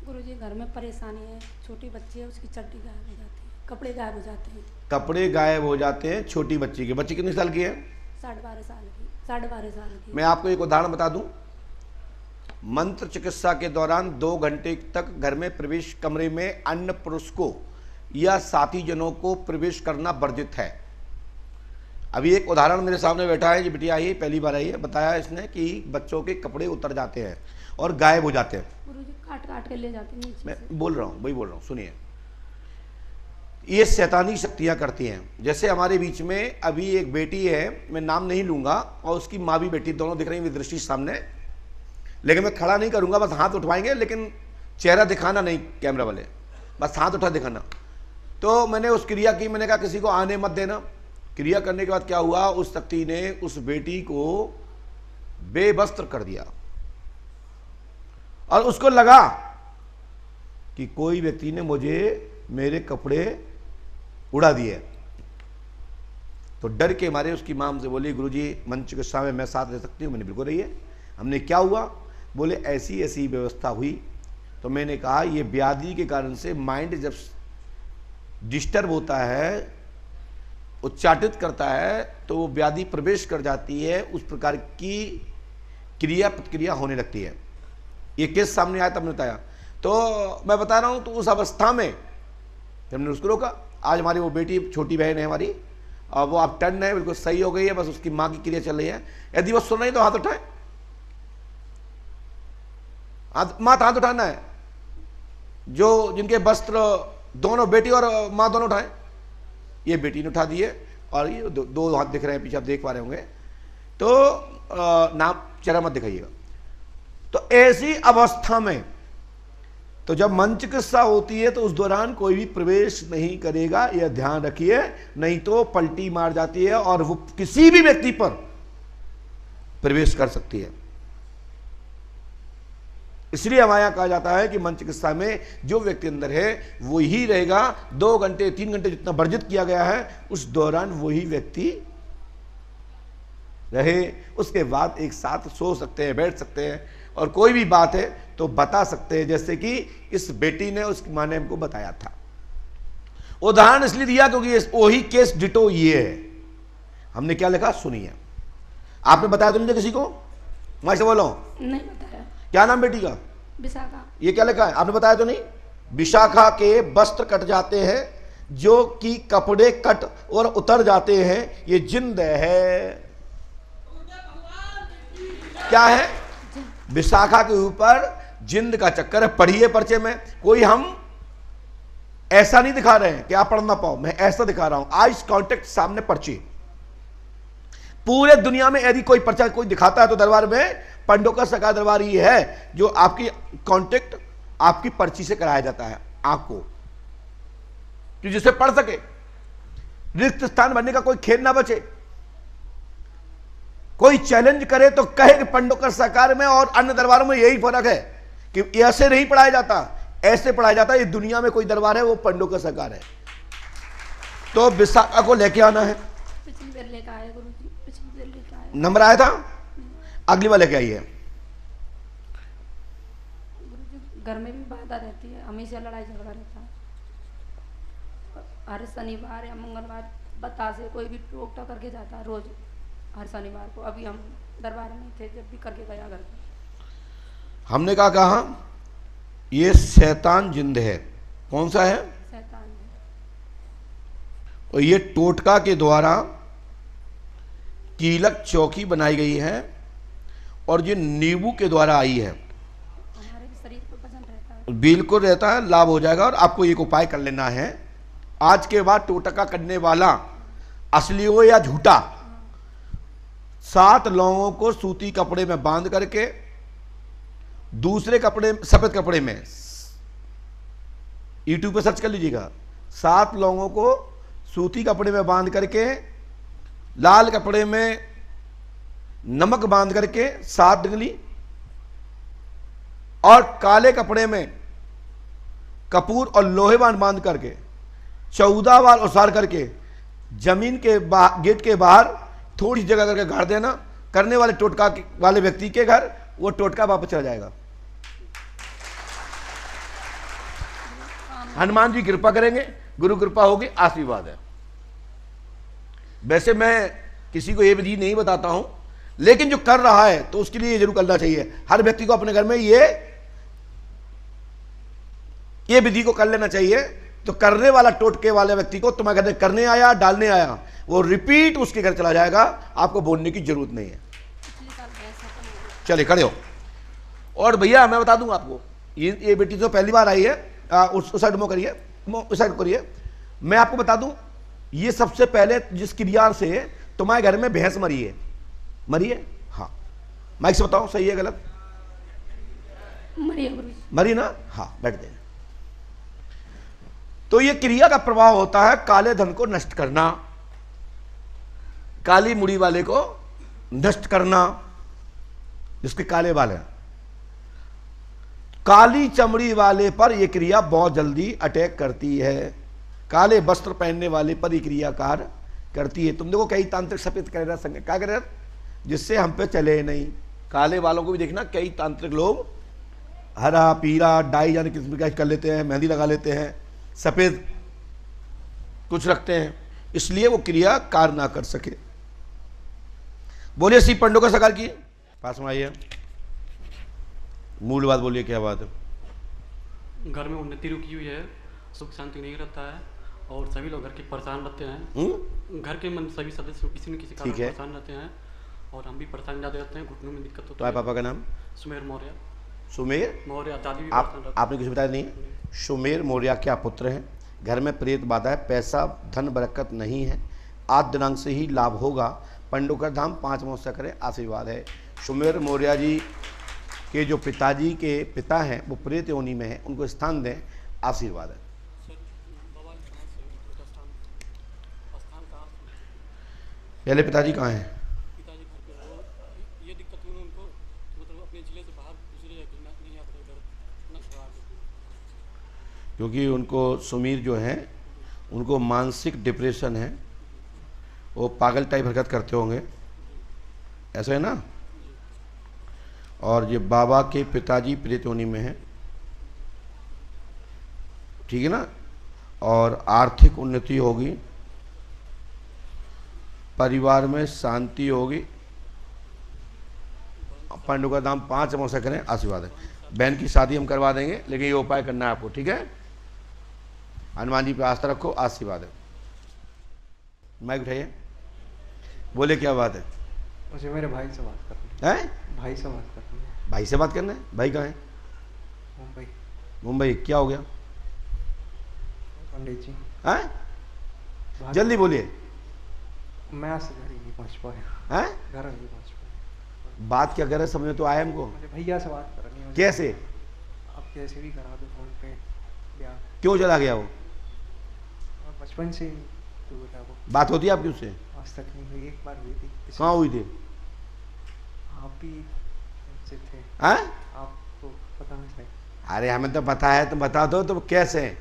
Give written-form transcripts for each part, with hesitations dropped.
गुरुजी घर में परेशानी है, छोटी बच्ची है, उसकी चड्डी गायब हो जाती है, कपड़े गायब हो जाते हैं। कपड़े गायब हो जाते हैं छोटी बच्ची के। बच्ची कितने साल की है? 12.5 साल की, 12.5 साल की। मैं आपको एक उदाहरण बता दूं। मंत्र चिकित्सा के दौरान 2 घंटे तक घर में प्रवेश, कमरे में अन्य पुरुष को या साथी जनों को प्रवेश करना वर्जित है। अभी एक उदाहरण मेरे सामने बैठा है, जी बिटिया आई, पहली बार आई है, बताया इसने कि बच्चों के कपड़े उतर जाते हैं और गायब हो जाते हैं। गुरुजी काट काट के ले जाते हैं नीचे मैं से। बोल रहा हूँ, वही बोल रहा हूँ, सुनिए। ये शैतानी शक्तियां करती हैं। जैसे हमारे बीच में अभी एक बेटी है, मैं नाम नहीं लूंगा, और उसकी माँ भी बेटी, दोनों दिख रही है दृष्टि सामने, लेकिन मैं खड़ा नहीं करूंगा, बस हाथ उठवाएंगे, लेकिन चेहरा दिखाना नहीं कैमरा वाले, बस हाथ उठा दिखाना। तो मैंने उस क्रिया की, मैंने कहा किसी को आने मत देना। क्रिया करने के बाद क्या हुआ, उस शक्ति ने उस बेटी को बेवस्त्र कर दिया और उसको लगा कि कोई व्यक्ति ने मुझे मेरे कपड़े उड़ा दिए। तो डर के मारे उसकी मां से बोली, गुरुजी मंच चिकित्सा में मैं साथ रह सकती हूँ? मैंने बिल्कुल रही है। हमने क्या हुआ? बोले ऐसी ऐसी व्यवस्था हुई। तो मैंने कहा ये व्याधि के कारण से माइंड जब डिस्टर्ब होता है, उच्चाटित करता है, तो वो व्याधि प्रवेश कर जाती है, उस प्रकार की क्रिया प्रतिक्रिया होने लगती है। ये केस सामने आया तब बताया। तो मैं बता रहा हूँ, तो उस अवस्था में हमने उसको रोका। आज हमारी वो बेटी, छोटी बहन है हमारी, और वो अब टर्न है, बिल्कुल सही हो गई है, बस उसकी माँ की क्रिया चल रही है। यदि वो सुन रही तो हाथ उठाए, हाथ उठाना है। जो जिनके वस्त्र, दोनों बेटी और माँ दोनों उठाए। ये बेटी ने उठा दिए और ये दो हाथ दिख रहे हैं पीछे, आप देख पा रहे होंगे। तो नाम चेहरा मत दिखाइएगा। तो ऐसी अवस्था में तो जब मंच चिकित्सा होती है तो उस दौरान कोई भी प्रवेश नहीं करेगा, यह ध्यान रखिए, नहीं तो पलटी मार जाती है और वो किसी भी व्यक्ति पर प्रवेश कर सकती है। इसलिए हमारे यहां कहा जाता है कि मंच चिकित्सा में जो व्यक्ति अंदर है वो ही रहेगा। 2 घंटे 3 घंटे जितना वर्जित किया गया है, उस दौरान वही व्यक्ति रहे। उसके बाद एक साथ सो सकते हैं, बैठ सकते हैं, और कोई भी बात है तो बता सकते हैं, जैसे कि इस बेटी ने उसकी मां ने हमको बताया था। उदाहरण इसलिए दिया क्योंकि वही केस डिटो ये है। हमने क्या लिखा सुनिए। आपने बताया तो नहीं किसी को? मैं से बोलो नहीं बताया। क्या नाम बेटी का? विशाखा। ये क्या लिखा है? आपने बताया तो नहीं? विशाखा के वस्त्र कट जाते हैं, जो कि कपड़े कट और उतर जाते हैं, ये जिंद है। क्या है? विशाखा के ऊपर जिंद का चक्कर है। पढ़िए पर्चे में। कोई हम ऐसा नहीं दिखा रहे हैं कि आप पढ़ ना पाओ, मैं ऐसा दिखा रहा हूं। आइस कांटेक्ट सामने पर्ची। पूरे दुनिया में यदि कोई पर्चा कोई दिखाता है तो दरबार में पंडोकर सरकार दरबार ये है जो आपकी कांटेक्ट आपकी पर्ची से कराया जाता है आंख को, कि जिसे पढ़ सके, रिक्त स्थान बनने का कोई खेद ना बचे। कोई चैलेंज करे तो कहे कि पंडोकर सरकार में और अन्य दरबारों में यही फर्क है कि ऐसे नहीं पढ़ाया जाता, ऐसे पढ़ाया जाता है। ये दुनिया में कोई दरबार है वो पंडोकर सरकार है। तो विशाखा को लेके आना है। पिछली बार लेकर आए गुरुजी, पिछली बार लेकर आए। नंबर आया था, अगली बार लेके आइए। गुरुजी घर में भी बाधा रहती है, हमेशा लड़ाई झगड़ा रहता है। हर शनिवार या मंगलवार बता से कोई भी टोक टोक करके जाता है रोज, हर शनिवार को। अभी हम दरबार में थे, जब भी करके गया घर पे। हमने कहा ये शैतान जिंद है। कौन सा है? शैतान है। और ये टोटका के द्वारा कीलक चौकी बनाई गई है और ये नींबू के द्वारा आई है। हमारे भी शरीर पर वजन रहता है। बिल्कुल रहता है, लाभ हो जाएगा। और आपको एक उपाय कर लेना है। आज के बाद टोटका करने वाला असली हो या झूठा, 7 लौंगों को सूती कपड़े में बांध करके, दूसरे कपड़े, सफेद कपड़े में, यूट्यूब पे सर्च कर लीजिएगा, 7 लौंगों को सूती कपड़े में बांध करके, लाल कपड़े में नमक बांध करके 7 डंगली, और काले कपड़े में कपूर और लोहे बांध करके 14 बार उसार करके जमीन के गेट के बाहर थोड़ी जगह करके गाड़ देना। करने वाले टोटका वाले व्यक्ति के घर वो टोटका वापस चला जाएगा। हनुमान जी कृपा करेंगे, गुरु कृपा होगी, आशीर्वाद है। वैसे मैं किसी को ये विधि नहीं बताता हूं, लेकिन जो कर रहा है तो उसके लिए ये जरूर करना चाहिए। हर व्यक्ति को अपने घर में ये विधि को कर लेना चाहिए। तो करने वाला, टोटके वाले व्यक्ति को तुम्हारे घर में करने आया, डालने आया, वो रिपीट उसके घर चला जाएगा, आपको बोलने की जरूरत नहीं है। चलिए खड़े हो। और भैया मैं बता दूं आपको, ये बेटी तो पहली बार आई है, उस साइड में करिए, उस साइड करिए। मैं आपको बता दूं, ये सबसे पहले जिस क्रिया से तुम्हारे घर में भैंस मरी है, हाँ, माइक से बताओ सही है गलत? मरी ना, हाँ, बैठ दें। तो ये क्रिया का प्रभाव होता है काले धन को नष्ट करना, काली मुड़ी वाले को नष्ट करना, जिसके काले बाल हैं। काली चमड़ी वाले पर यह क्रिया बहुत जल्दी अटैक करती है, काले वस्त्र पहनने वाले पर यह क्रिया कार्य करती है। तुम देखो कई तांत्रिक सफेद कर रहा संग क्या कर रहे, जिससे हम पे चले नहीं। काले वालों को भी देखना, कई तांत्रिक लोग हरा पीला डाई जाने किस्म का कर लेते हैं, मेहंदी लगा लेते हैं, सफेद कुछ रखते हैं, इसलिए वो क्रिया कार्य ना कर सके। बोलिए श्री पंडों का सकार की पास में आइए, मूल बात बोलिए, क्या बात है? घर में उन्नति रुकी हुई है, सुख शांति नहीं रहता है, और सभी लोग घर के परेशान रहते हैं। घर के सभी सदस्य किसी न किसी कारण परेशान रहते हैं, और हम भी परेशान ज्यादा रहते हैं, घुटनों में दिक्कत होती है। पापा का नाम? सुमेर मौर्य। सुमेर मौर्य, दादी भी आपने कुछ बताया नहीं? सुमेर मौर्य क्या पुत्र हैं। घर में प्रेत बाधा है, पैसा धन बरकत नहीं है, आज दिनांक से ही लाभ होगा। पंडोकर धाम 5 महोत्सव करें, आशीर्वाद है। सुमेर मौर्य जी के जो पिताजी के पिता हैं वो प्रेत योनि में हैं, उनको स्थान दें, आशीर्वाद है। पहले पिताजी कहाँ हैं? पिताजी घर पे हो, ये दिक्कत हुई उनको, मतलब अपने जिले से बाहर दूसरी जगह नहीं आता इधर, क्योंकि उनको सुमीर जो हैं उनको मानसिक डिप्रेशन है, वो पागल टाइप हरकत करते होंगे, ऐसा है ना। और ये बाबा के पिताजी प्रेत योनि में हैं, ठीक है ना। और आर्थिक उन्नति होगी, परिवार में शांति होगी। पंडों का दाम 5 मौसा करें, आशीर्वाद है। बहन की शादी हम करवा देंगे, लेकिन ये उपाय करना है आपको, ठीक है। हनुमान जी पे आस्था रखो, आशीर्वाद है। माइक उठाइए, बोले क्या बात है? मुझे मेरे भाई से बात करनी है। भाई से बात करनी है। भाई से बात करना है? भाई कहाँ है? मुंबई। मुंबई, क्या हो गया? पंडित जी हैं? जल्दी बोलिए। मैं आज से घर ही नहीं पहुंच पाया। हैं? घर नहीं पहुंच पाया। बात क्या कर रहे, समझ में तो आया हमको। मुझे भैया से बात करनी है। कैसे? आप कैसे भी करा दो फोन पे ब्याह। क्यों चला गया वो? बचपन से दूर है वो। बात होती है आपकी उससे? आज तक नहीं हुई, एक बार हुई थी। कहाँ हुई थी? आप भी से थे। हैं? आपको पता नहीं? अरे हमें तो पता है, तुम बता दो तो कैसे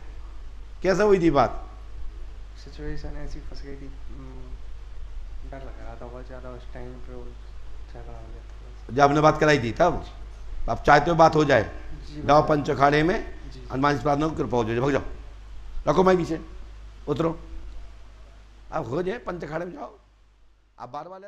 हुई थी बात? सिचुएशन ऐसी फंस गई थी, डर लग रहा था बहुत ज़्यादा उस टाइम पे, झगड़ा हो गया था। जब आपने बात कराई थी तब? आप चाहते हो बात हो जाए? जाओ पंच अखाड़े में, हनुमान जी प्रार्थना को कृपा हो जाए, भाग जाओ, रखो मैं पीछे, उतरो, आप हो जाए पंच अखाड़े में जाओ, आप बार वाले